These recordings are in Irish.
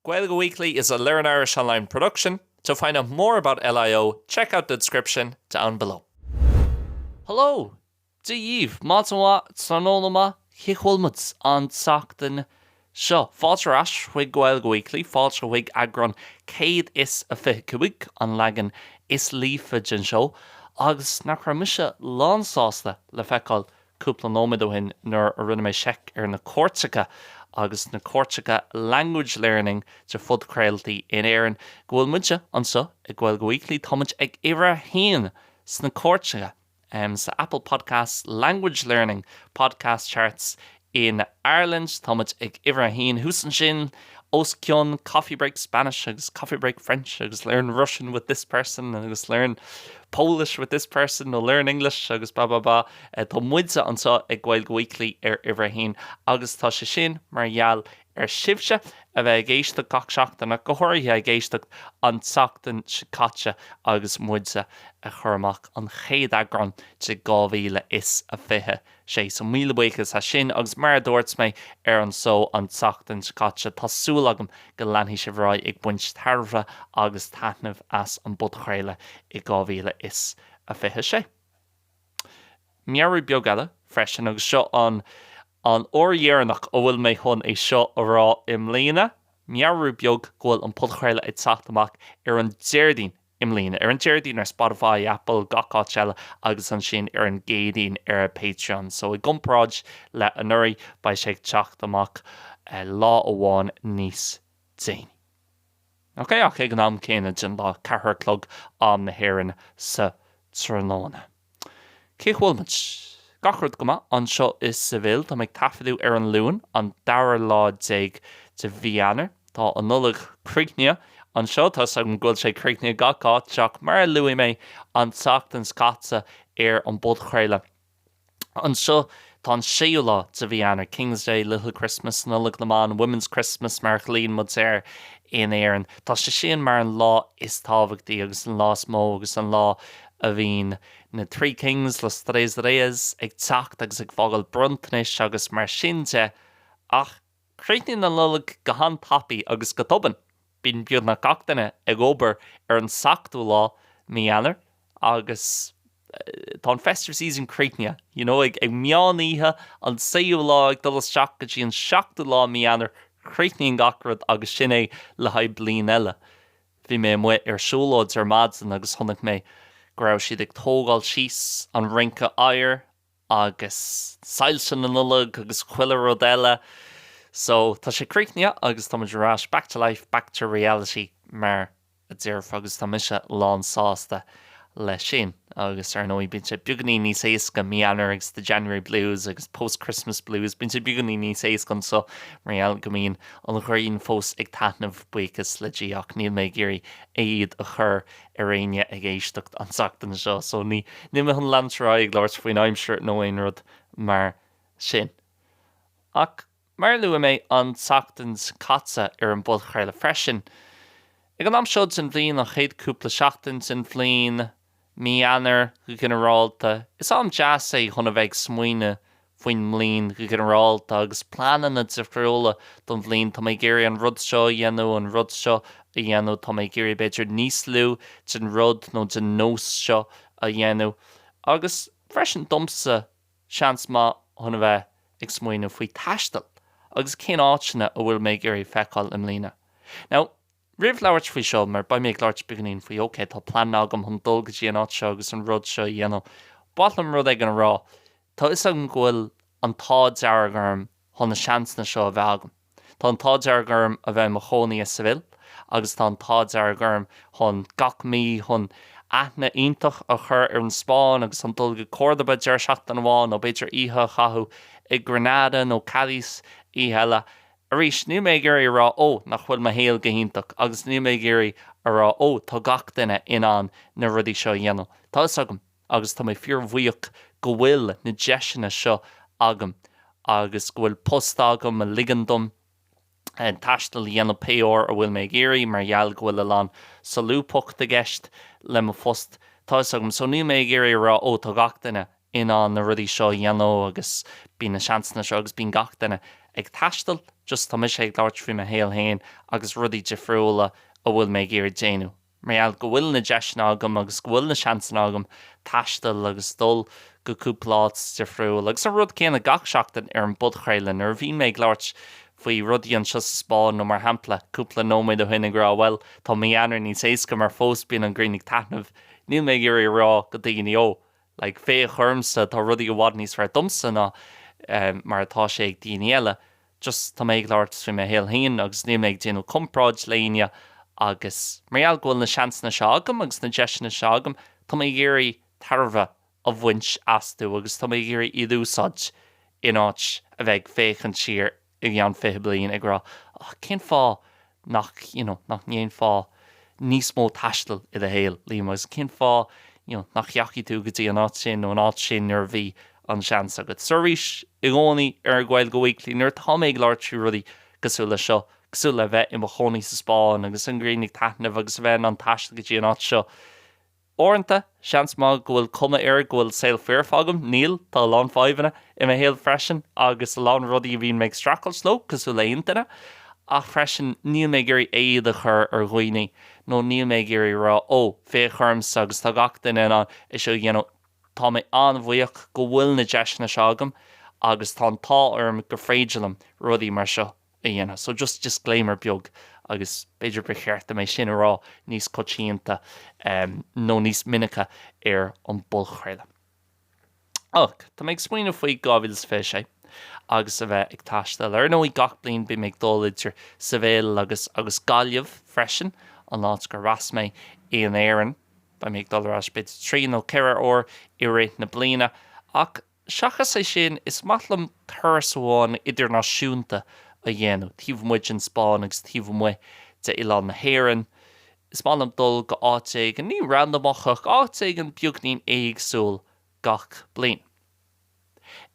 Gaeilge Weekly is a Learn Irish Online production. To find out more about LIO, check out the description down below. Hello, Díomh, Mátawa, Tsanolama, Chichwilmuts, an Sachtan, Seo, Fáiltear as chuig Gaeilge Weekly, fáilte chuig agran, céad is a fiche cuaig, an leagan is líofa den seo, agus nach raibh lán sásta le feiceáil cúpla nóid ó hin nuair a rinne mé seic na Córtacha agus na Córtacha language learning de fud creailtaí in éireann go bhfuil muide ansa i Gaeilge Weekly támuid ag ibre haon sna Córtacha sa Apple Podcasts language learning podcast charts in Ireland támuid ag ibre haon hús an sin os cionn coffee break Spanish agus coffee break French agus learn Russian with this person agus learn Polish with this person no learn English agus ba tá muide ansa ag Gaeilge Weekly ibre haon agus tá sé sin mar gheall sibse a bheith géisteach gach seachtainna go háirithe géisteach an seachtain caite agus muide a churmach an chéad agran de 2026 so míle buchas a sin agus mar dúirt mé an só an seachtain caite tásúil agam go leanfaí sé bhráid ag buint tarbhra agus taitneamh as an bud chréile i 2026. Mearú beag eile freisin agus seo an ódhéarnach ó bhfuil mé chun é seo a rá im líana, mearú beag ghfuil an podchréile ag teachtamach an Déardaoin im líana, an Déardaoin Spotify, Apple, gach eile agus an sin an Gaeilge a Patreon. So I gcomhpháirtíocht le an nuirí ba sé ag teachtamach lá amháin níos déine. Ok, ag an am céine den lá cethirclog am na hÉireann sa Tráthnóna. Cíchhfuilmuid. Gachrúd goma an seo is sa bhil tá ag taifeadú an luan an dair lá déag de bhíanaar tá an nullag críochnía an seo tá an gúil sé críochnía gachát teach mar luí mé an teachtain scása an bud chréile. An seo tá an Seol lá de bhíanaar King's Day, Little Christmas, nullag na Women's Christmas mar chlín mud in éireann. Tá sé sin mar an lá is tábhachtaí agus an lá smó agus an lá a bhín na Three Kings los Tres Reyes ag teacht agus ag fágal bruntanis agus mar sinte ach chríochnú na nullag go han tapaí agus go tobann bíonn beag na gachtainine ag obair an sachtú lá míanaar agus tá an festive season críochnía ag meáníthe an saoú lá ag dul isteach go dtí an seachtú lá míanaar chríochnú an gachrad agus sin é le haid bliain eile. Bhí mé muid siúlóid maidsan agus tháinig mé go raibh siad ag tógáil síos an rinca air agus sailse na nullag agus chuile rud eile. So tá sé críochnía agus tá muid rás back to life, back to reality mar a dtíorh agus tá mise lán sásta le sin agus ar nóí bíonn sé beaganí níos éasca míanaar agus the January blues agus post-Christmas blues bíonn sé beaganí níos éascan so mar go mín an ríomhphost ag taitneamh buchas le dtí ach níl mé géirí iad a chur ar réine ag éisteacht an seachtain seo so ní me an lantrá ag láirt faoin aimseart nó aon rud mar sin. Ach mar luath mé an seachtain caite an bud chréile freisin. Ag an am seo an bhliain a chéad cúpla seachtain an bhliain míanaar go ginearálta. Is am jazz é chun a bheith smuoine faoin mlín go ginearálta agus planan na difriúla don bhliain tá mé géirí an rud seo dhéanú an rud seo a dhéanú tá mé géirí beidir níos lú den rud nó den nós seo a dhéanú. Agus freisin domsa seans má chun a bheith ag smuoine faoi taistil agus cén áitina a bhfuil mé géirí feiceáil im lína. Now, Rih leabhart faoi seo mar ba méid láirt beganín faoi ócé tá plan agam chun dul go dtí an áit seo agus an rud seo dhéanú. Bálam rud ag an rá, tá is an ghfuil an táid deargarm chun na seansna seo a bheith agam. Tá an táid deargarm a bheith mo chonaí a sa bhil agus tá an táid deargarm chun gach mí chun aithne iontach a chur ar an Spáin agus an dul go Córdoba deir seacht an bháin nó beidir ihe chathú i Granada nó Cádiz í heile. Arís ní mé géirí rá nach bhfuil ma héal go hiontach agus ní mé géirí a rá tá gach duine inán na rudí seo dhéanú. Tá agam agus tá mé fíormhuíoch go bhfuil na deisina seo agam agus go bhfuil post agam a ligandum an taistil dhéanú péor a bhfuil mé géirí mar gheall go bhfuil lán salúpocht a gceist le mo fust. Tá agam so ní mé géirí rá tá gach duine inán na rudí seo dhéanú agus bí na seansna seo agus bín gach duine ag taistil, just tá mis ag láirt fao a héal hain agus rudí difriúla a bhfuil mé géir déanú. Mariaal go bhfuil na deisna agam agus go bhfuil na seansan agam taistil agus dul go cúplát difriúla. Agus a rud céanna gach seachtain ar an bud chreilean ar bhí mé ag láirt faoi rudí an seo Spáin nó mar hampla cúpla nóméid do chuine gra bhfuil tá mí anar níos éasca mar fós bíon an grínig tanmh. Níl mé géir rá go dtíine ó. Like fé churmsa tá rudí go bhád níos fear dumsa ná mar atá sé ag daoine eile. Just tá méid láirt fao a héal hain agus ní méid déanú compráid léine agus mariaal go bhfuil na seansna seo agam agus na deisna seo agam tá mé géirí tarbha a bhaint asú agus tá mé géirí iad úsáid in áit a bheith féchan siar i gceann fithe bliain ag rá cén fá nach níon fá níos mó taistil i a héal líam agus cén fá nach cheachí tú go dtí an áit sin nó an áit sin ar bhí an seans agad. Suiríis i gcónaí ar Gaeilge go bhhaiclí nuair tá méid láirt tú rudaí cosúla seo cosúla bheith i mo chonaí sa Spáin agus an grínig taitnamh agus bheith an taistil go dtí an áit seo. Orintha, seans má go bhfuil cuma ar go bhfuil saoil fearfagam, níl tá lán fáimhena i mo héal freisin agus lán rudaí bhíon méid stracail sló cosúla aontaine ach freisin níl mé gurí éad a chur ar ghoine nó níl mé gurí rá ó fé churmsa agus tá gach duine an is seo tá mé anmhaoach go bhfuil na deisna seagam agus tá tá orm go fréidilam rudaí mar seo a dhéanamh. So just disclaimer beag agus beidir bechearta mé sin rá níos cotíanta nó níos minicha ar an bulchréile. Ach, tá méid smaoinú faoi gábhils fé sé agus a bheith ag taistil. Ar nó i gach bliain bí méid dóidir sa bhéal agus Gaeilge freisin an láit go rasmé éon éireann ba méid dulrás bit trí nó ceithre ó i réit na bliana ach seachas é sin is matlam thuras idirnáisiúnta a dhéanú. Tíomh muid in Spáin agus tíomh muid de Oileán na hÉireann. Is matlam dul go áiteigh an ní randomachach áiteigh an beagnaín éagsúil gach bliain.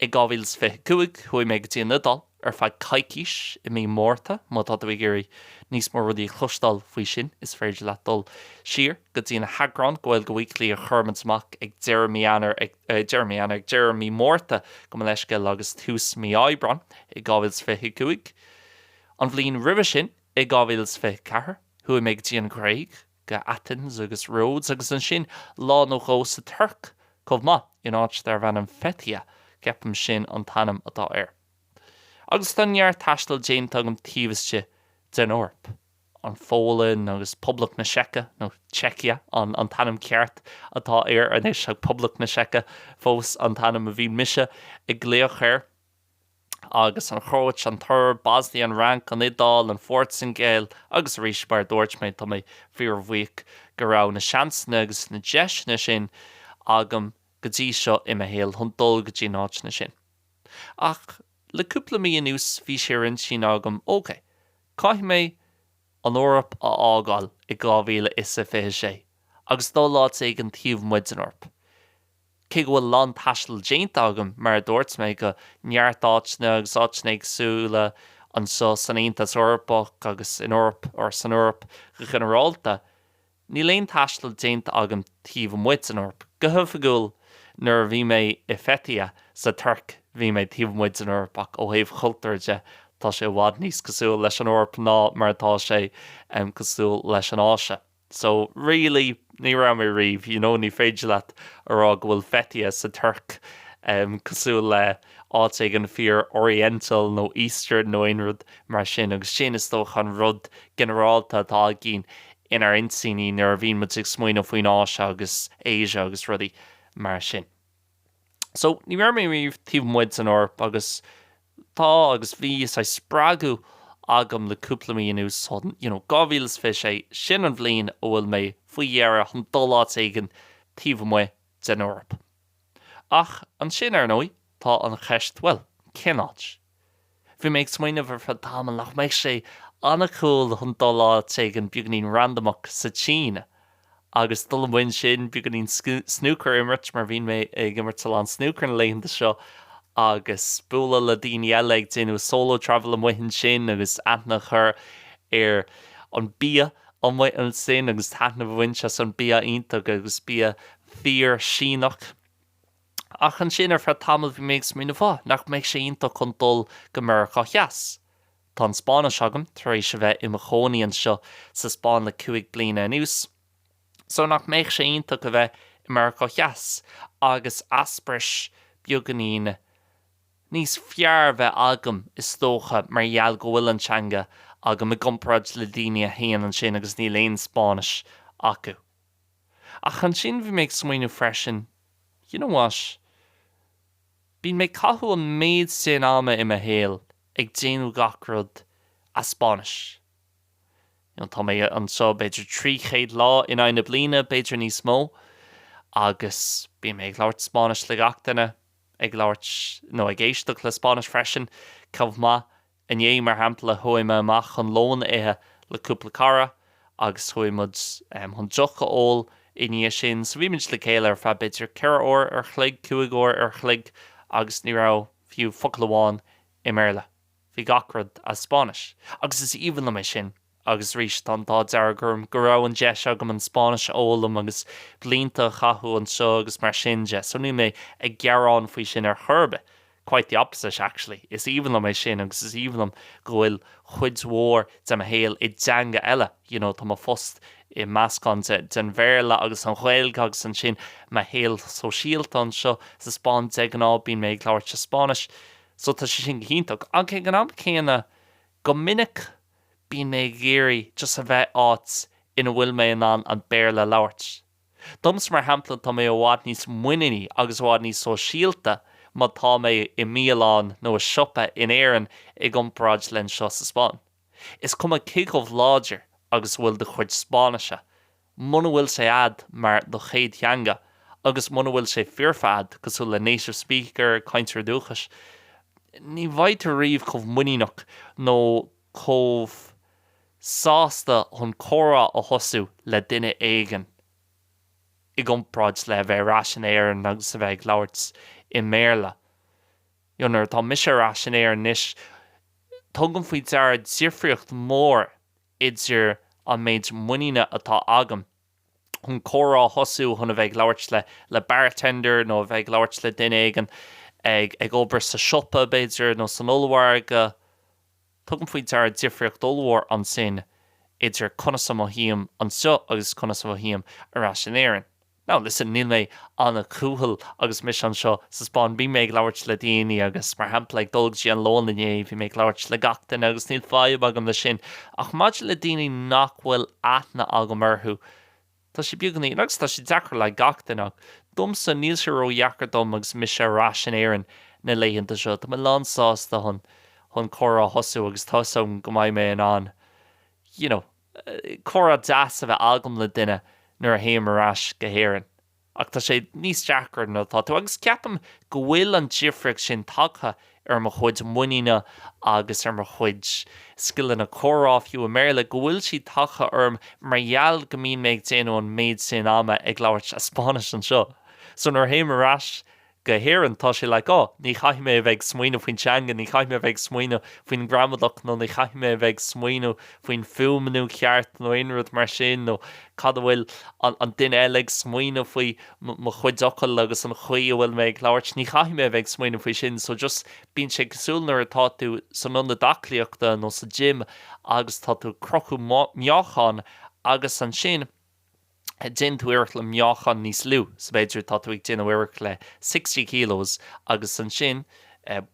I 2025 chuaigh mé go dtí an Nadal ar feadh caicís i mí mórta má tá bhí gurí níos mór rudí chlustal faoi sin is féidir le dul siar go dtí na hagrán Gaeilge go bhhaiclí a churmansmach ag Jeremy mórta go leisce agus tús mí Aibran i 2025. An bhliain ribh sin i 2024 chuaigh mé go dtí an Craig go Athens agus Rhodes agus an sin lá nó chó sa Turc chomh in áit dar bhean an fetia ceapam sin an tanam atá air. Agus tannear taistil déanta agam tíomhaiste den orp. An fólainn agus Public na Secha nó Czechia an tanam ceart atá air an is ag Public na Secha fós an tanam a bhí mise i gléoch air agus an chóit an thur Bosnia an rank an Idal an Fort St. Gael agus rís bar dúirt méid tá mé fíor bhuic go rá na seansna agus na deisna sin agam go dtí seo i a héal chun dul go dtí náitna sin. Ach le cúpla mí nús bhí séann sin agam ócé. Caith mé an Eorp a ágáil i 2026 agus dá láit ag an tíomh muid an Eorp. Cé go bhfuil lán taistil déanta agam mar dúirt mé go neartáitne agus áitne agsúla an seo san Aontas Eorpach agus in Eorp or san Eorp go generálta, ní léon taistil déanta agam tíomh muid an Eorp. Go thufaigúil nuair bhí mé i fetia sa Turc bhí mé tíomh muid an Eorpach ó thaobh chultúirte tá sé bhád níos cosúil leis an Eorp ná mar tá sé cosúil leis an áise. So really ní ra mé riomh, ní féidir leat ará go bhfuil fetia sa Turc cosúil le áiteigh an fear Oriental nó Eastern nó aon rud mar sin agus sin is tóch an rud generálta atá gin inar insíní nuair bhíon muid ag smaoinú faoin áise agus Éise agus rudaí mar sin. So ní ra mé riomh tíomh muid an Eorp agus tá agus bhí is sppragu agam le cúpla mí nús son, 2026 sin an bhliain ó bhfuil mé faoi dhearra chun dul áit ag an tíomh muid den Eorp. Ach an sin ar nói tá an cheist well cináit. Bhí méid smaoineh ar fad táman nach méid sé anna cool chun dul áit ag an beagnaín randomach sa Tíne. Agus dul an bhain sin beagnaín snooker imirt mar bhíon mé ag imirt an snooker an léanta seo agus spúla le daoine eile ag déanú solo travel an mhaithin sin agus aithne chur ar an bia an mhaithin sin agus taithne bhain se an bia ionta agus bia fíor sínach Ach an sin fra tamil bhí méid smína fá, nach méid sé ionta chun dul go Mbearla cheas. Tá an Spáinis agam, tar éis a bheith i mo chónaíonn seo sa Spáin le 5 bliana anuas. So nach méid sé ionta go bheith i Mbearla cheas, agus asprais beaganaíne. Níos fear bheith agam is tócha mar gheall go bhfuil an teanga agam i gcomparáid le daoine a thaon an sin agus ní léon Spáinis acu. Ach an sin bhí méid smaoinú freisin, you know what? Bhín méid cathú an méid sin ama i mo héal ag déanú gacrod a Spáinis. Tá mé an seo beidir 300 lá in aine bliana beidir níos mó, agus bí mé ag labhart Spáinis le gachtainna, ag labhart ag éisteach le Spáinis freisin, chomhpháirtíocht in dhé mar hampla thuaime amach an lón ithe le cúpla cara, agus thuaimid chun deocha óil in níos sin, so bhí muid le céile ar fa beidir 4 uair ar chloig, 2 uair ar chloig, agus ní rah fiú focail amháin i Mbearla. Bhí gacrod a Spáinis. Agus is íomhan le mé sin, agus rís an dá dear gurm go raibh an deis agam an Spáinis ólam agus blianta chathú an seo agus mar sin de. So ní mé ag gearán faoi sin ar churbe. Quite the opposite, actually. Is íomhan le mé sin, agus is íomhan go bhfuil chuid mhór de mo héal i dteanga eile. Tá mo fust i meascán den mBéarla agus an Gaeilge agus an sin mo héal sosialta an seo sa Spáin de gná bín méid labhart sa Spáinis. So tá sé sin ghinnteach. An cé gan am céanna go minic bín mé géirí just a bheith áit ina bhfuil mé an mBéarla labhart. Dums mar hampla tá mé ó bhád níos muinení agus bhád níos sosialta má tá mé i Míleán nó a siopa in éireann i gcomparáid len seo sa Spáin. Is cum a cíomh láidir agus bhfuil de chuid Spáinise. Muna bhfuil sé ad mar do chéad theanga, agus muna bhfuil sé fearfad cosú le native speaker caintear dúchas. Ní bhaid a riomh chomh muineach nó chomh sásta chun córa a thosú le duine éigean i gcomparáid le bheith ráis an éireann agus a bheith labhart i Mbearla. Nuair tá mise ráis an éireann níos, tugam faoi dearad difriocht mór idir an méid muíine atá agam. Chun córa thosú chun a bheith labhart le bartender nó a bheith labhart le duine éigean ag obair sa siopa beidir nó san olmhar go tugam faoi dearad difriocht olmhar an sin idir conas am híam an seo agus conas am híam ar ráis an éireann. Now, listen, níl mé anna cúthal agus mis an seo sa Spáin bí méid labhart le daoine agus mar hampla ag dulg sí an lón inné bhí méid labhart le gachtain agus níl fáibh agam le sin. Ach maid le daoine nach bhfuil aithne agam orthú. Tá sé beaganaí agus tá sé dechar le gachtainach. Dumsa níl sé ró dheachar dom agus mis sé ráis an éireann na léionnta seo. Tá me lánsásta chun córa thosú agus thosaim go mbeidh mé an. Córa deas a bheith agam le duine nuair a héim arás go héireann. Ach tá sé níos deachar nó tá tú agus ceapam go bhfuil an difric sin tagtha ar mo chuid muíine agus ar mo chuid skillan na córá fiú a Mbearla go bhfuil si tagtha orm mar gheall go mín méid déanú an méid sin ama ag labhart a Spáinis an seo. So nuair héim arás go héireann tá sé le ní chaithim mé bheith smaoinú faoin teanga, ní chaithim mé bheith smaoinú faoin gramadach nó ní chaithim mé bheith smaoinú faoin fuaimnú ceart nó inrúd mar sin nó cad bhfuil an duine eile ag smaoinú faoi mo chuideachil agus an chuí bhfuil mé ag labhart, ní chaithim mé bheith smaoinú faoi sin, so just bíonn sé cosúil nuair atá tú san na dacliaachta nó sa gym agus tá tú crochú meáchan agus an sin Dén tú uirich le meáchan níos lú, sa beidir tá tú ag dén uirich le 60 kilos agus an sin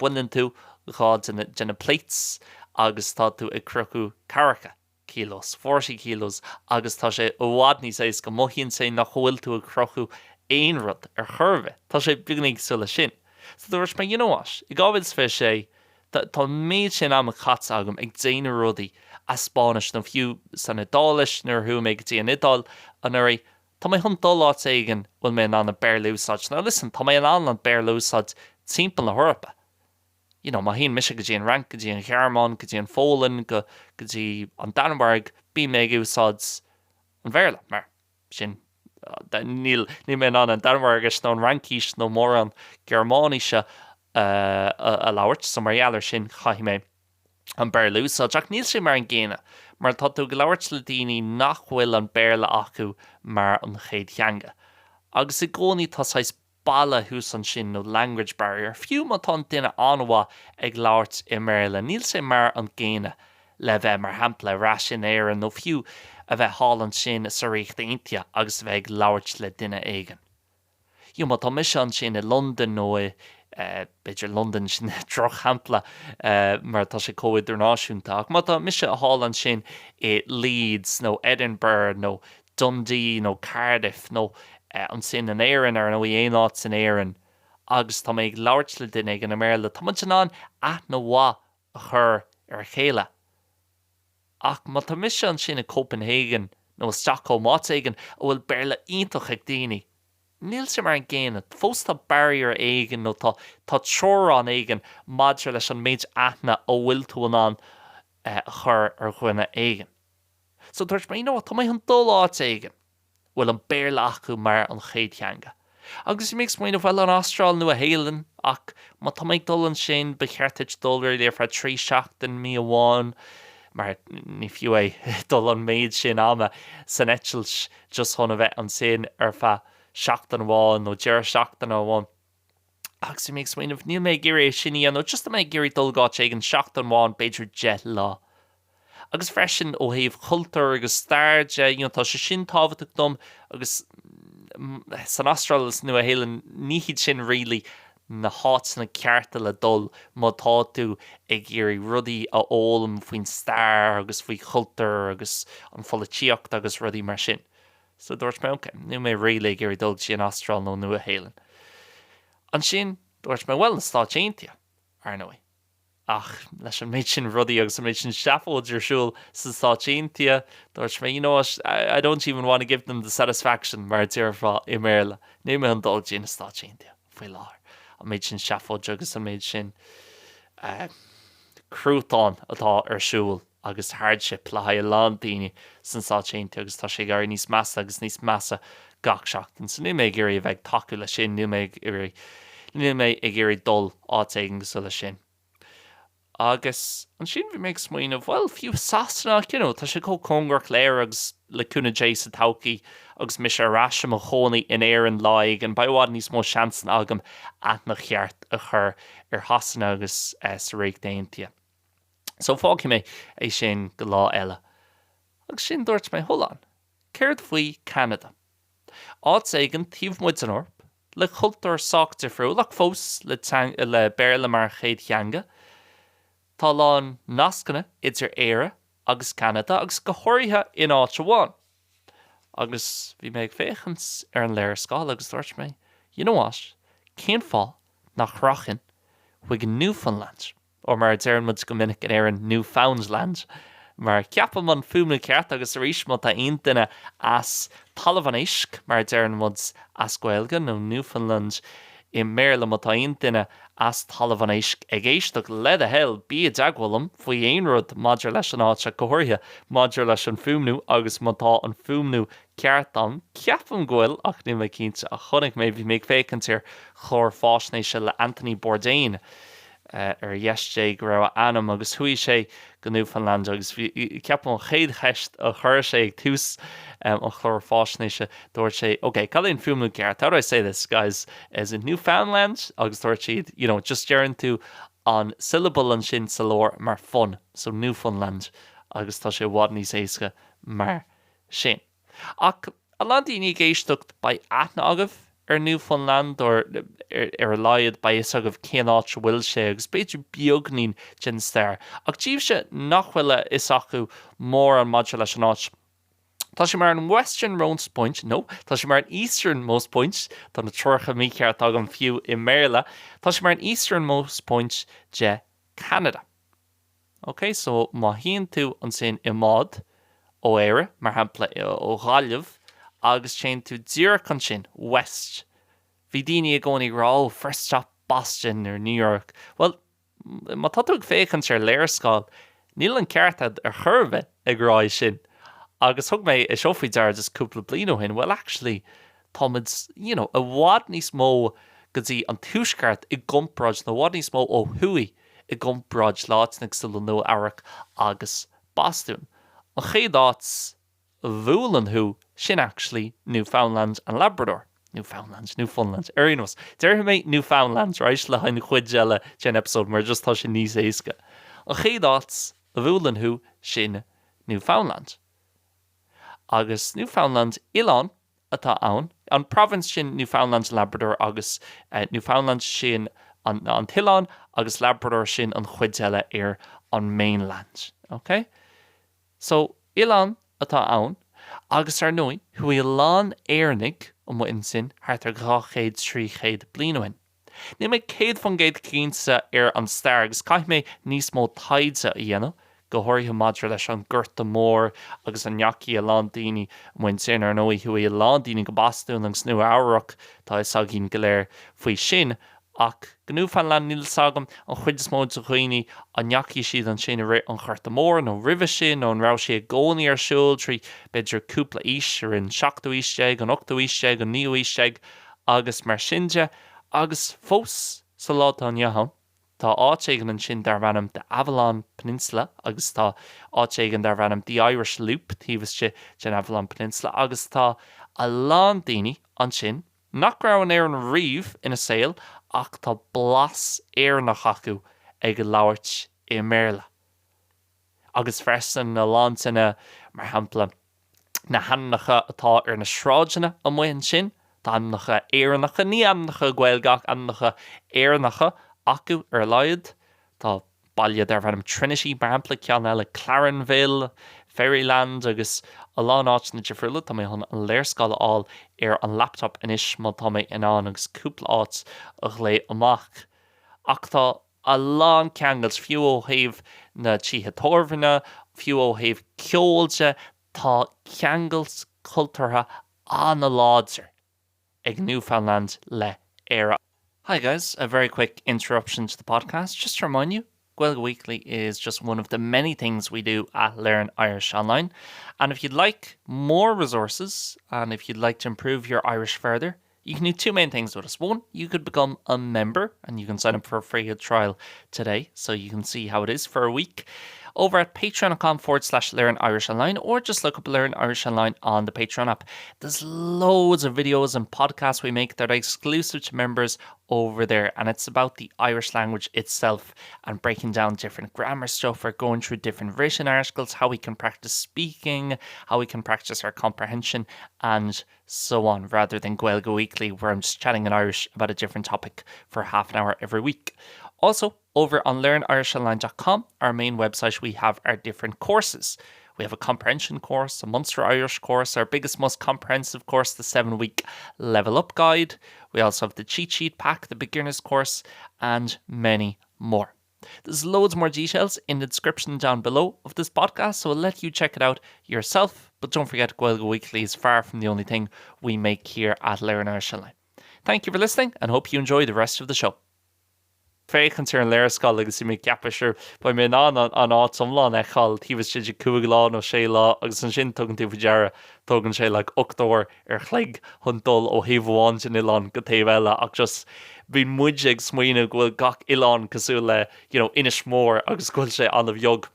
buineann tú gá dena plates agus tá tú ag crochú caracha kilos, 40 kilos agus tá sé ó bhád níos éis go moithíonn sé nach bhfuil tú ag crochú éon rud ar churbheith. Tá sé beagnaigh sula sin. So dúirt mé i gábhfuil fé sé tá méid sin am a chat agam ag déanú rudaí a Spáinis nó fiú san idális nuair thu méid go dtí an idál an éirí tá mé chun dul áit éigean bhfuil mé an mBéarla úsáid. Now listen, tá mé an mBéarla úsáid timpeall na Eorpa. Má híon mise go dtí an rank, go dtí an Chearmán, go dtí an Fólann, go dtí an Danmhairg, bí mé úsáid an Mbearla mar sin níl mé an Danmhairg is nó an rankís nó mór an Gearmáise a labhart sa mar gheallar sin chaithim mé an mBéarla úsáid. Ach níl sé mar an ggéine, mar tá tú go labhart le daoine nach bhfuil an mBéarla acu mar an chéad theanga. Agus i gcónaí tá balla hús an sin nó language barrier. Fiú má tá duine anmha ag labhairt i mBéarla. Níl sé mar an géine le bheith mar hampla rasin éireann nó fiú a bheith hálan sin sa ríocht Déanta agus bheith ag labhairt le duine éigean. Fiú má tá mise an sin i London nó beidir London sin troch hampla mar tá sé co-idirnáisiúnta ach má tá mise a hálan sin i Leeds nó Edinburgh nó Dundee nó Cardiff nó an sin an éireann ar nó i éonát san éireann agus tá ag labhairt le duine ag an mBéarla tá man sin an aithne mhaith a chur ar chéile. Ach má tá mise an sin i Copenhagen nó Stockholm áitéigean ó bhfuil béarla iontach ag daoine. Níl sé mar an géine, fós tá barrier éigean nó tá teorán éigean maidir leis an méid aithne ó bhfuil tú an chur ar dhuine éigean. So dúirt mé tá mé an dul áit éigean bhfuil an béarla acu mar an chéad teanga. Agus I mix muoine bhfuil an Astráil nua a héileán ach má tá méid dul an sin be cheartid dul ar fra 3 seachtain mí amháin mar ní fiú é dul an méid sin ama san eitilt just chun a bheith an sin ar fa seachtain amháin nó dear seachtain amháin. Agus I mix muoine níl mé géir sin íon nó just a mé géirí dul gáit ag an seachtain amháin beidir jet lá. Agus freisin ó thaobh cultúr agus stairde tá sé sin tábhaach dom agus san Astráil nua a héileán ní hiad sin rilí na háit na cearta le dul má tá tú ag géirí rudaí a ólam faoin stair agus faoi cultúr agus an pholaíocht agus rudaí mar sin. So dúirt mé nu mé rilí géirí dul sin Astráil nó nua a héileán. An sin dúirt mé bhfuil na stáitínta ar nóí. Ach, leis an méid sin rudaí agus an méid sin seafóid ar siúil sa stáitínta, dúirt mé, I don't even want to give them the satisfaction mar tíorfá i mBéarla. Ní mé an dul sin na stáitínta faoi láthair. An méid sin seafóid agus an méid sin cruútáin atá ar siúil agus hardship le haigh lán daoine san stáitínta agus tá sé gar níos measa agus níos measa gach seachtain. So ní mé géirí bheith taú le sin, ní mé ag géirí dul áitéigean go le sin. Agus an sin bhí méid smaoineh bhfuil fiú sasna tá sé cóngach léir agus leúna dé sa taucaí agus mis arráise a chonaí in éan láig an bahád níos mó seansan agam aithne cheart a chur ar hasanna agus sa réic Déanta. So fáci mé é sin go lá eile. Agus sin dúirt mé tholáin, céird faoi Canada. Áit éigean tíomh muid an orp, le cultúr sáachtar friú le fós le Béarla mar chéad teanga. Tá lán nascanna idir éire agus Canada agus go háirithe in áit amháin. Agus bhí méid féchans ar an léir scáil agus dúirt mé, cén fá nach rachan chuig an Newfoundland, ó mar déireann muid go minic in éireann Newfoundland, mar ceapam an fuaimniú ceart agus arís má tá aon duine as Talamh an Éisc mar déireann muid as Gaeilge nó Newfoundland I mBéarla má tá aon duine as Talamh an Éisc ag éisteach le a hell bí a daghálam faoi aon rud maidir leis an áit a cóirthe maidir leis an fuaimniú agus má tá an fuaimniú ceart an ceapam Gaeil ach ní mé cinnte a chunig mé bhí méid fécintir chóir fásnéise le Anthony Bourdain ar dhéiste go raibh anam agus thuí sé go Newfoundland agus ceapam chéad cheist a chur sé ag tús an chlór fásnéise dúirt sé, okay, cad fuaimniú ceart, how do I say this, guys? Is it Newfoundland? Agus dúirt siad, just dearan tú an syllable an sin sa lór mar fun, so Newfoundland, agus tá sé bhád níos éasca mar sin. Ach, a landí géisteacht ba aithne agah ar Newfoundland ar a laiad ba is agah cén áit bhfuil sé agus beidir beagnaín gin stair. Ach díobh sé nach bhfuile is acu mór an maidir leis an áit. Tá sé mar an westernmost point, tá sé mar an easternmost point, tá na trocha míceart agam fiú i mBéarla, tá sé mar an easternmost point de Canada. Okay, so má híonn tú an sin I mád ó éire, mar hampla ó Ghaillimh, agus cén tú díreach an sin, west. Bhí daoine a gcónaí rá first stop Boston or New York. Well, má tá tú féchann ar léirscáil, níl an ceartad ar churbh ag ráid sin. Agus thug mé I seofaí dear just cúpla bliain ó hin, well actually, táid, a bhád níos mó go dtí an túisceart I gcompráid na bhád níos mó ó thuaí I gcompráid láitnig sa nó Airc agus Boston. An chéad áit bhualan thu sin actually Newfoundland and Labrador. Newfoundland. Erinos. There mate Newfoundland, right? Le hain chuidjella gen episode mar just tá sin níos éasca. An chéadáts a bhúlan hu sin Newfoundland. Agus Newfoundland Ilan atá ann. An province sin Newfoundland Labrador agus Newfoundland sin an Tilan agus Labrador sin an chuidjella an mainland. Okay? So Ilan atá ann. Agus ar nui, hu Ilan éarnig an muin sin hart ar 200-300 blianúin. Ní mé céad fan géad cínsa an stair agus caith mé níos mó taidse a dhéanamh, go háirithe madra leis an gcuirt mór agus an neací Ilan daoine muin sin ar nui hu Ilan daoine go bastún agus nu áireach tá is sagín go léir faoi sin ach go Newfoundland níl sagam an chuid is mód sa chuoine an neací siad an sin an chuirt mór nó ribh sin nó an rá sé gcónaí ar siúil trí beidir cúpla ís ar in 7 ísteig an 8 ísteig an 9 ísteig agus mar sinse agus fós sa látá an neathan. Tá áitéigean an sin dar bhanam de Avalon Peninsula agus tá áitéigean dar bhanam the Irish Loop tíbhaiste den Avalon Peninsula agus tá a lán daoine an sin nach raibh an ar an riomh ina Seol ach tá blas éarnach acu ag go labhairt i mBéarla. Agus freisin na lán sinna mar hampla na hannacha atá ar na sráidena an muin sin, tá annacha éarnacha ní annacha Gaeilge annacha éarnacha acu ar leiad. Tá bailile dar bhanam Trinity mar hampla ceann eile Clarenville, Fairyland agus a lán áit na difriúla tá mé an léirscáil áil ar an laptop inis má tá mé inán agus cúpla áit a lé amach. Ach tá a lán ceangailt fiú ó thaobh na títhe tormhanna, fiú ó thaobh ceoilse, tá ceangailt cultúrtha an a láidir ag Newfoundland le éire. Hi guys, a very quick interruption to the podcast. Just to remind you, Gaeilge Weekly is just one of the many things we do at Learn Irish Online. And if you'd like more resources and if you'd like to improve your Irish further, you can do two main things with us. One, you could become a member and you can sign up for a free trial today so you can see how it is for a week over at patreon.com/Learn Irish Online, or just look up Learn Irish Online on the Patreon app. There's loads of videos and podcasts we make that are exclusive to members over there, and it's about the Irish language itself and breaking down different grammar stuff or going through different written articles, how we can practice speaking, how we can practice our comprehension, and so on, rather than Gaeilge Weekly, where I'm just chatting in Irish about a different topic for half an hour every week. Also, over on learnirishonline.com, our main website, we have our different courses. We have a comprehension course, a Munster Irish course, our biggest, most comprehensive course, the 7-week Level Up Guide. We also have the cheat sheet pack, the beginner's course, and many more. There's loads more details in the description down below of this podcast, so I'll let you check it out yourself. But don't forget, Gaeilge Weekly is far from the only thing we make here at Learn Irish Online. Thank you for listening, and hope you enjoy the rest of the show. Féchan ar an léirscáil agus i mé ceapaisiir ba mé ná an áit somláán eáil tíbhas siad 5 lá nó 6 lá agus an sin tugann tú deara tugann sé le 8 uair ar chléig chun dul ó thaobháin sin Ilan go taobh eile ach just bhín muid ag smaoine bhfuil gach Ilan cosú le inis mór agus gúil sé an bheog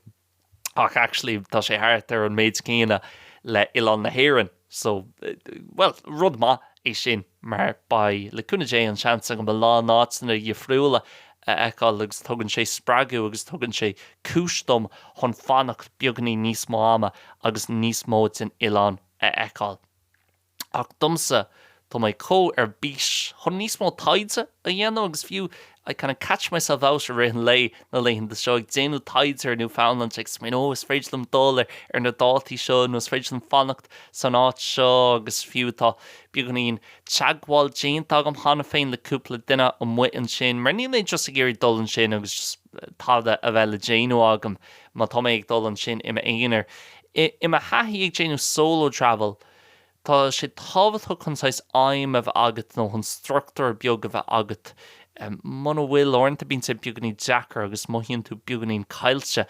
ach actually tá sé thart ar an méid cíine le Ilan na hÉireann. So, well, rud má é sin mar ba le cúnaidé an seansa go lá náitina dhiafriúla eáil agus tugann sé spragu agus tugann sé cústom chun fannacht beagnaí níos mó ama agus níos mód in Ilan eáil. Ach dumsa tá mé có ar bís chun níos mó taidse a dhéanamh agus fiú I kind of catch myself out ar réan lei na leihin de seo ag déanú taidse ar Newfoundland ag smé is féidir lem dul ar na dátí seo nó is féidir lem fannacht san áit seo agus fiú tá beagnaín teagháil déanta agam hána féin le cúpla duine an muid an sin mar ní mé just a géirí dul an sin agus just táda a bheith le déanú agam má tá mé ag dul an sin imime éonar. Imime haithí ag déanú solo travel tá sé tábhachtha chunáis aim a bheith agat nó chun struchtúr beag a bheith agat. Mana bhfuil orintanta bíonn sé beagnaí Jackar agus maithíonn tú beagnaín caiilte,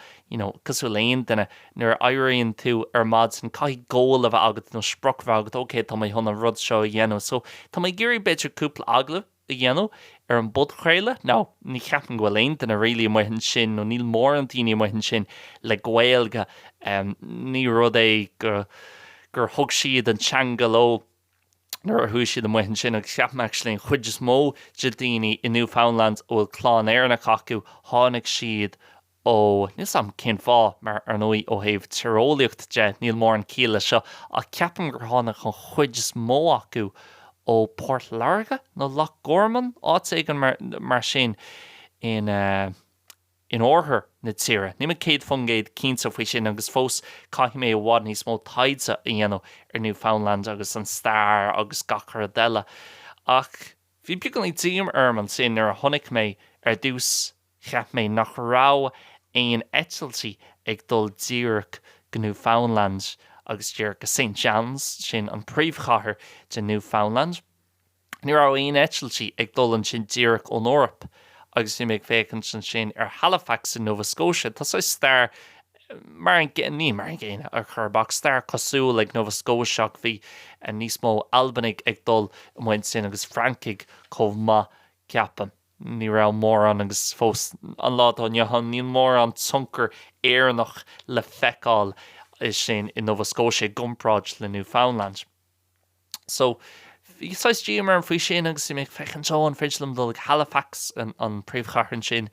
cosú léon duine nuair éiríonn tú ar mad san caiith ggóil a bheith agat nó sprach bheith agat, ócé tá mé thuna rud seo a dhéanamh. So tá mé géirí beidir cúpla aglah a dhéanamh ar an bud chréile. Ná, ní ceapan go léon duine rilí maithin sin nó níl mór an daoine maithin sin le Gaeilge. Ní rud é gur thug siad an teangal ó nuair a thuaidh siad an muintin sin agus ceapamach slíon chuid is mó de daoine in Newfoundland ó bhfuil chlán éireannach acu tháinig siad ó níos am cén fá mar ar nuí ó thaobh tíreolaíocht de níl mór an cíle seo a ceapan gur tháinig chun chuid is mó acu ó Port Larga nó Loch Gorman áit éigean mar sin in orthair na tíre. Ní céad fungéid cínta faoi sin agus fós caithí mé bhád níos mó taidsa a dhéanamh ar Newfoundland agus an stair agus gachar deile. Ach bhí beagán í díom an sin ar a tháinig mé ar dús cheap mé nach rá éon eitiiltí ag dul díreach go Newfoundland agus díreach go St. John's sin an príomhchathair de Newfoundland. Ní rá aon eitiiltí ag dul an sin díreach ón Eorp. Agus ní méid fécinn sin ar Halifax in Nova Scotia. Tás stair mar an ggéine ar churbach stair cosúil ag Nova Scotia ach bhí níos mó albanig ag dul muint sin agus Francigh chomh ceapan. Ní rá mór an agus fós an lád an johan níl mór an tuncar éarnach le feicáil is sin in Nova Scotia gcomhpháirtíocht le Newfoundland. So Ísáis díomar an faoi sin agus i méid fechan seo an fridlam dul Halifax an príomhchathair sin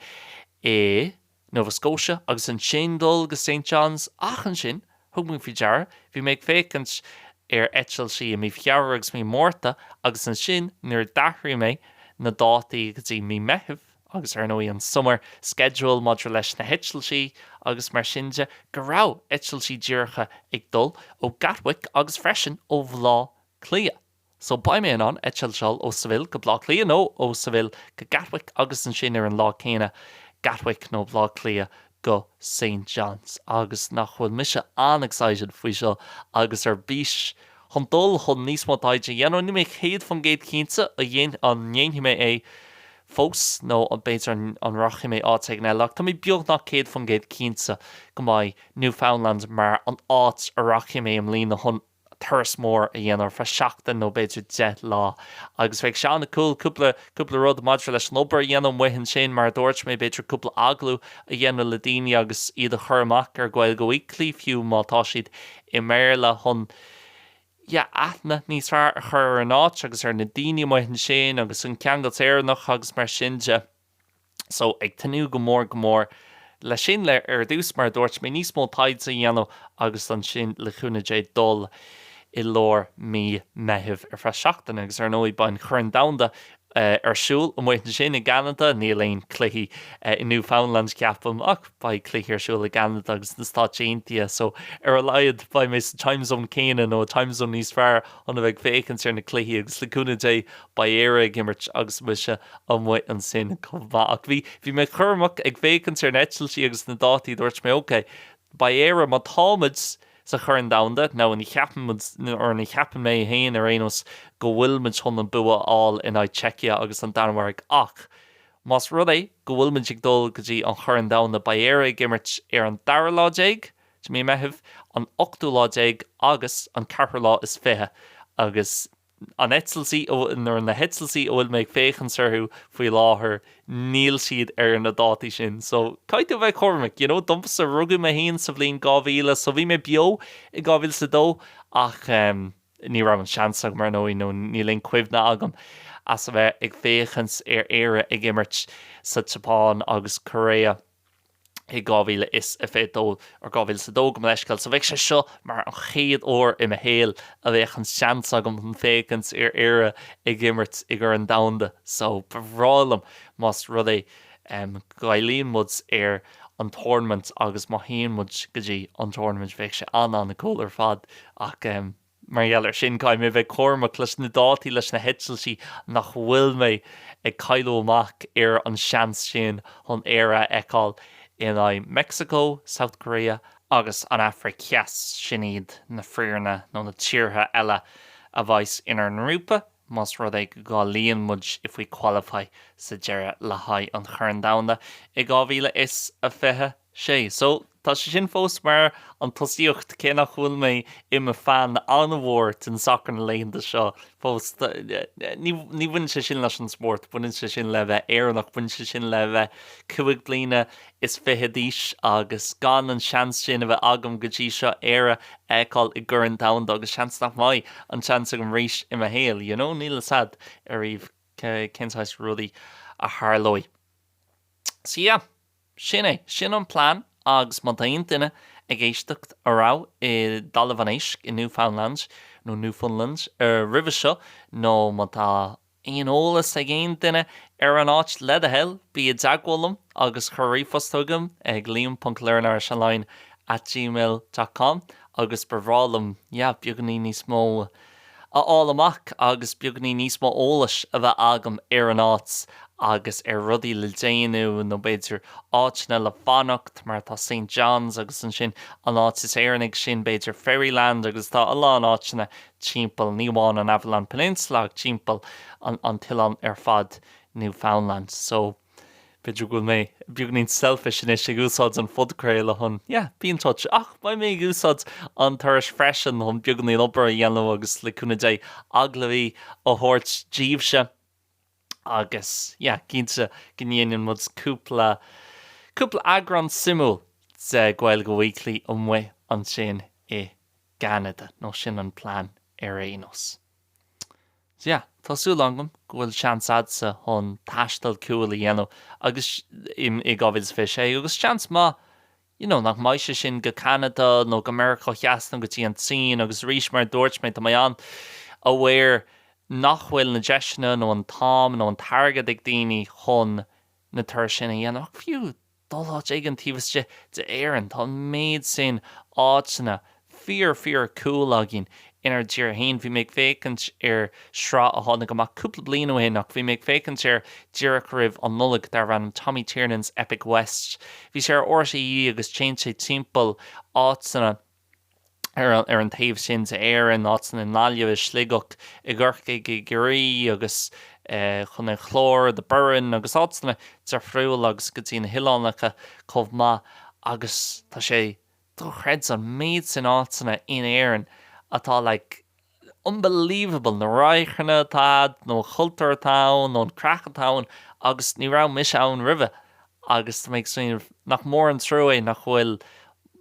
Nova Scotia agus an sin dul go St. John's ach an sin thugmún faoi deara bhí méid fécant ar eitiiltí a mí fiabhar agus mí mórta agus an sin nuair dathraí mé na dátaí go dtí mí meitheamh agus ar nóí an summer schedule maidir leis na heitiltí agus mar sinse go raibh eitiltí díreacha ag dul ó Gatwick agus freisin ó Bhlá Clia. So ba mé an eitiil seol ó sa bhfuil go Bhlá Clia nó ó sa bhfuil go Gatwick agus an sin ar an lá céine Gatwick nó Bhlá Clia go St. John's agus nach bhfuil mise an-excited faoi seo agus ar bís chun dul chun níos mó taide dhéanamh ní mé chéad fan géad cínta a dhéanamh mé é fós nó an béidir an rachi mé áit ag neach. Tá mé beag nach céad fan géad cínta go mbeidh Newfoundland mar an áit a rachi mé am lína chun thuras mór a dhéanamh fra seachtain nó beidir 10 lá. Agus bheith seanna cool cúpla rud maidir leis nobar dhéanam muithin sin mar dúirt mé beidir cúpla aglú a dhéanamh le daoine agus iad a chur amach ar ghail go uiclí fiú mátá siad i mBéarla chun aithne níos fearr a chur an áit agus ar na daoine muithin sin agus an ceangailt éireannach agus mar sinse. So ag tanú go mór le sin le ar dús mar dúirt mé níos mó taidsa dhéanamh agus an sin le chúna dé dul I lór mí meitheamh ar fra seachtain agus ar nóí bain churann Déanta ar siúl an muoitn sin i Gceanada níl éon cluichí i Newfoundland ceapam ach ba cluichí ar siúl i Gceanada agus na Stáit Aontaithe. So ar a laiad ba mé time zone céine nó time zone níos fearr an bheith fécinn ar na cluichí agus le cúna dé ba éire gimmert agus muise an muid an sin chomh ach bhí mé churmach ag fécinn ar na eitiltí agus na dátaí dúirt mé ócé ba éire má táid sa churann Déanta ná in cheapan mé haon ar éonas go bhfuil muid chun an bua áil in áid Czechia agus an Danmhairg ach más rud é go bhfuil muid ag dul go dtí an churann Déanta ba éire gimmert ar an 10 lá déag mí meitheamh an 8 lá déag agus an 4 lá is fiche agus an eitiltí nar na heitiltí ó bhfuil méid féchan sarthú faoi láthair níl siad ar na dátaí sin. So caiite bheith chormach, dumpa sa rugadh a haon sa bhblionn 2000 so bhí mé bio i 2002 ach ní raibh an seansach mar nó níl cuimhne agam as a bheith ag féchans ar éire ag immert sa Japán agus Corea i 2000 is a fédó ar 2002 go leiscail. So bheith sé seo mar an chéad óir i héal a bheith an seans agam an fécans ar éire ag immert i gur an Déanta. So bhrálam más rud é gailíonn muds ar an tournament agus má haon mud go dtí an tournament bheith sé an na cólar fad ach margheallar sin caiim mé bheith chormach leis na dátaí leis na heitiltí nach bhfuil mé ag cailú amach ar an seans sin chun éire eáil in Mexico, South Korea agus an Afric cheas sin iad na phríorna nó na tíortha eile a bhaith inar an rúpa más rud é go líon mud if we qualify sa deire le haid an churann Déanta i 2000 is a fithe sé. So tá sé sin fós mar an thosaitheoicht cé nach bhfuil mé imime fan anmhórt in soccer na léonnta seo. Fós ní bhain sé sin leis an sport, buinn sé sin le bheith éarnach, buinn sé sin le bheith 5 bliana is fiche díos agus gan an seans sin a bheith agam go dtí seo éire eáil i gcuireann domhanda agus seans nach maiid an seans agam rís i a héal, níl sad ar riomh cinsáis rudaí a tharlóid. So yeah, sin an plán agus má daon duine ag éisteacht ará i Talamh an Éisc i Newfoundland nó Newfoundland ar roimhe seo nó má tá aon eolas ag aon duine ar an áit le a hell bí deaghálam agus chu ríomhphost agam ag liam.learnirishonline@gmail.com agus bhrálam beagnaí níos mó áil amach agus beagnaí níos mó eolas a bheith agam ar an áit agus ar rudaí le déanú nó beidir áitna le fannacht mar tá St. John's agus an sin an áit is éarnig sin beidir Fairyland agus tá an áitna timpeall níomháin an Avalon Peninsula ag timpeall an Tilan ar fad Newfoundland. So beidir go mé beagnaín selfish in sé úsáid an fudcréile chun bíon touch ach ba mé úsáid an thuris freisin chun beagnaí obair a dhéanamh agus le cúna dé aglaí ó thuirt díobse agus cínte gníanaan mud cúpla agran simú de Gaeilge Weekly muo an sin i Canada nó sin an plán ar éanos. So tású langam go bhfuil seans adsa chun taistil cúil a dhéanamh agus i gabhfuil fé sé agus seans má nach maiid sé sin go Canada nó go America cheastan go dtí an tín agus rís mar dúirt méid am an a bhfuir nach bhfuil na deisina nó an tám nó an targad ag daoine chun na tuair sinna dhéanamh fiú dulháit ag an tíomhaiste de éireann tá méid sin áitina fíor cool agin inar dír hain bhí méid fécant ar srá a tháinig amach cúpla bliana ó hinach bhí méid fécant ar díreach roimh an nullag dar ran Tommy Tiernan's Epic West. Bhí sé ar orsaí agus chéint sé timpeall áitina ar an taobh sin de éireann áitina náliamh sligach i gCorcaigh i Gcroí agus chun chlór de burann agus áitina tar friúil agus go dtí na hilánacha chomh maith agus tá sé chreid an méid sin áitina in éireann atá unbelievable na ráichanna tád nó chultar tán nó crachatán agus ní rá mis ann ribh agus tá méid suin nach mór an trúé nach bhfuil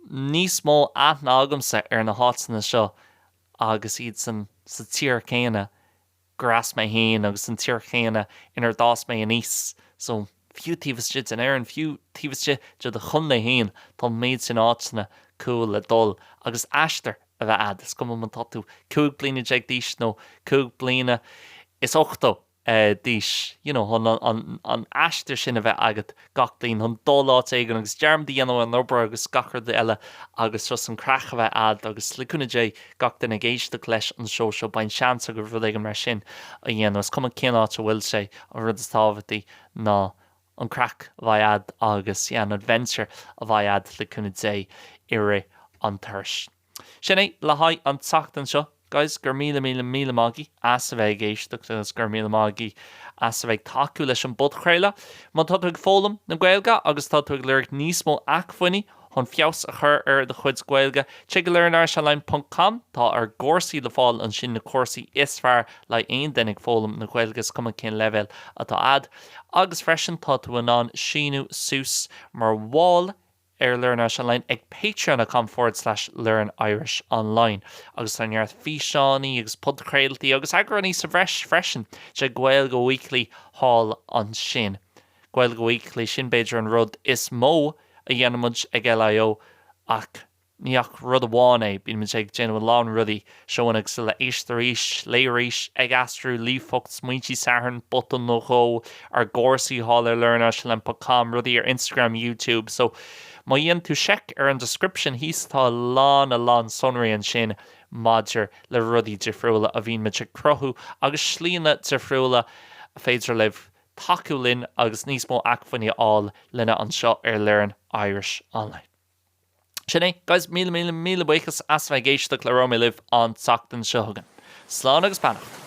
níos mó aithna agamsa ar na hátainna seo agus iad sa tír chéine gras mé hain agus an tír chéine inar dás mé an níos. So fiú tíomhaiste an éireann fiú tíomhaiste de de chun na hain tá méid sin áitina cool le dul agus aistear a bheith ad. Is cum an tatú 2 bliana deag díos nó 2 bliana is 8 díos, an aistear sin a bheith agat gach blion chun dóláit éigean agus dearm dhéanamh an obair agus gachar de eile agus ros an creach a bheith ad agus licúna dé gach den géiste leis an seo seo bain seans a gur bhfuil ag mar sin a dhéanamh. Is cum an cináte bhfuil sé an rud is tábhairtaí ná an creach bhaid ad agus an adventure a bhaid ad licúna dé ire an thuirs. Sin é le haid an teachtain seo, guys, gur míle mágaí as a bheith géisteach agus gur míle mágaí as a bheith taú leis an bod chréile. Má tá ag fólam na Gaeilge agus tá ag léir níos mó achfuinní chun fios a chur ar de chuid Gaeilge. Te go learnirishonline.com tá ar gcomsaí le fáil an sin na cuasaí is fearr le aon den ag fólam na Gaeilges cum cén level atá ad. Agus freisin tá tú an síú sús mar bháil ar learnirishonline ag patreon.com/learnirishonline agus an neart fiánaí agus podcréaltaí agus agraní sa freisin de Gaeilge Weekly hall an sin. Gaeilge Weekly sin beidir an rud is mó a dhéanamid ag LIO ach níach rud amháin é bíon muid ag déanamh lán rudaí seoinnig sa le éistearíis, léiríis ag astrú líomhphost smuointí saithairn button nó chó ar gcomhsaí hall ar learnirishonline.com rudaí ar Instagram, YouTube. So má dhéann tú seic ar an description híos tá lán sonraí an sin maidir le rudaí difriúla a bhíon muid ag crothú agus slíonna difriúla a féidir libh taú linn agus níos mó achfuinní áil lena an seo ar Learn Irish Online. Sin é, guys, míle buchas as bheith géisteach le romí libh an teachtain seo thugan. Slán agus beannacht.